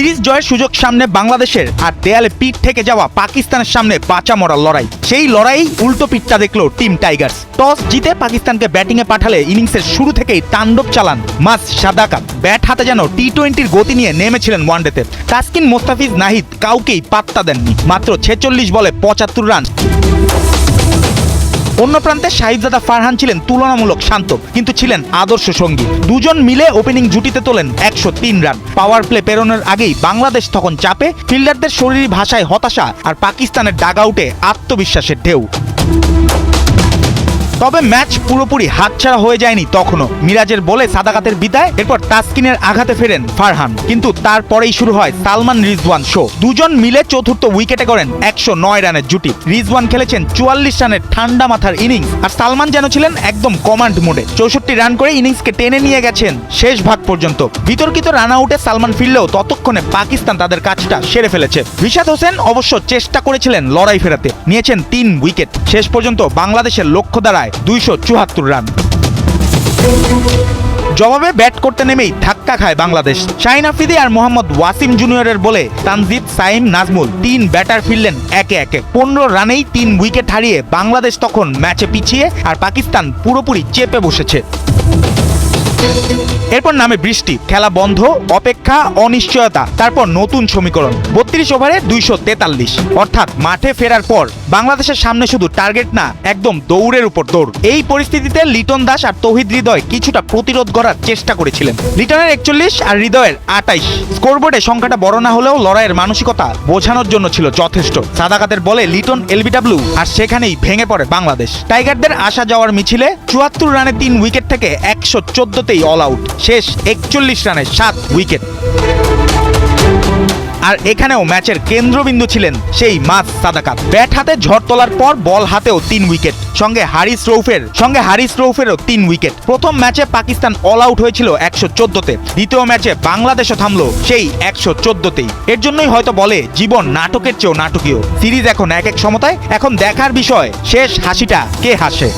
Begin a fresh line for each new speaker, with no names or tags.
Series জয়ের সুযোগ সামনে বাংলাদেশের, আর দেয়ালে পিঠ থেকে যাওয়া পাকিস্তানের সামনে বাঁচা মরার লড়াই। সেই লড়াই উল্টো পিঠটা দেখলো টিম টাইগার্স। টস জিতে পাকিস্তানকে ব্যাটিংয়ে পাঠালে ইনিংসের শুরু থেকেই তাণ্ডব চালান মাস সাদাকাত। ব্যাট হাতে যেন টি-20-র গতি নিয়ে নেমেছিলেন ওয়ানডেতে। তাসকিন, মোস্তাফিজ, নাহিদ কাউকেই পাত্তা দেননি। মাত্র 46 বলে 75 রান। অন্য প্রান্তে শাহিদজাদা ফারহান ছিলেন তুলনামূলক শান্ত, কিন্তু ছিলেন আদর্শ সঙ্গী। দুজন মিলে ওপেনিং জুটিতে তোলেন 103 রান। পাওয়ার প্লে পেরোনোর আগেই বাংলাদেশ তখন চাপে, ফিল্ডারদের শরীরী ভাষায় হতাশা, আর পাকিস্তানের ডাগআউটে আত্মবিশ্বাসের ঢেউ। তবে ম্যাচ পুরোপুরি হাতছাড়া হয়ে যায়নি তখনও। মিরাজের বলে সাদাকাতের বিদায়, এরপর তাসকিনের আঘাতে ফেরেন ফারহান, কিন্তু তারপরেই শুরু হয় সালমান রিজওয়ান শো। দুজন মিলে চতুর্থ উইকেটে করেন 109 রানের জুটি। রিজওয়ান খেলেছেন 44 রানের ঠান্ডা মাথার ইনিংস, আর সালমান যেন ছিলেন একদম কমান্ড মোডে। 64 রান করে ইনিংসকে টেনে নিয়ে গেছেন শেষ ভাগ পর্যন্ত। বিতর্কিত রান আউটে সালমান ফিরলেও ততক্ষণে পাকিস্তান তাদের কাজটা সেরে ফেলেছে। রিশাদ হোসেন অবশ্য চেষ্টা করেছিলেন লড়াই ফেরাতে, নিয়েছেন 3 উইকেট। শেষ পর্যন্ত বাংলাদেশের লক্ষ্য দাঁড়ায় 274 রান। জবাবে ব্যাট করতে নেমেই ধাক্কা খায় বাংলাদেশ। শাহিন আফ্রিদি আর মোহাম্মদ ওয়াসিম জুনিয়রের বলে তানজিদ, সাইম, নাজমুল 3 ব্যাটার ফিরলেন একে একে। 15 রানেই 3 উইকেট হারিয়ে বাংলাদেশ তখন ম্যাচে পিছিয়ে, আর পাকিস্তান পুরোপুরি চেপে বসেছে। এরপর নামে বৃষ্টি, খেলা বন্ধ, অপেক্ষা, অনিশ্চয়তা, তারপর নতুন সমীকরণ। 32 ওভারে 243, অর্থাৎ মাঠে ফেরার পর বাংলাদেশের সামনে শুধু টার্গেট না, একদম দৌড়ের উপর দৌড়। এই পরিস্থিতিতে লিটন দাস আর তৌহিদ হৃদয় কিছুটা প্রতিরোধ করার চেষ্টা করেছিলেন। লিটনের 41 আর হৃদয়ের 28। স্কোরবোর্ডে সংখ্যাটা বড় না হলেও লড়াইয়ের মানসিকতা বোঝানোর জন্য ছিল যথেষ্ট। সাদাকাতের বলে লিটন এলবিডব্লিউ, আর সেখানেই ভেঙে পড়ে বাংলাদেশ। টাইগারদের আসা যাওয়ার মিছিলে 74 রানে 3 উইকেট থেকে 114তেই অল আউট। শেষ 41 রানে 7 উইকেট। আর এখানেও ম্যাচের কেন্দ্রবিন্দু ছিলেন সেই মাস সাদাকাত। ব্যাট হাতে ঝড় তোলার পর বল হাতেও 3 উইকেট, সঙ্গে হারিস রৌফেরও 3 উইকেট। প্রথম ম্যাচে পাকিস্তান অল আউট হয়েছিল 114তে, দ্বিতীয় ম্যাচে বাংলাদেশও থামলো সেই 114তেই। এর জন্যই হয়তো বলে জীবন নাটকের চেয়েও নাটকীয়। সিরিজ এখন 1-1 সমতায়। এখন দেখার বিষয় শেষ হাসিটা কে হাসে।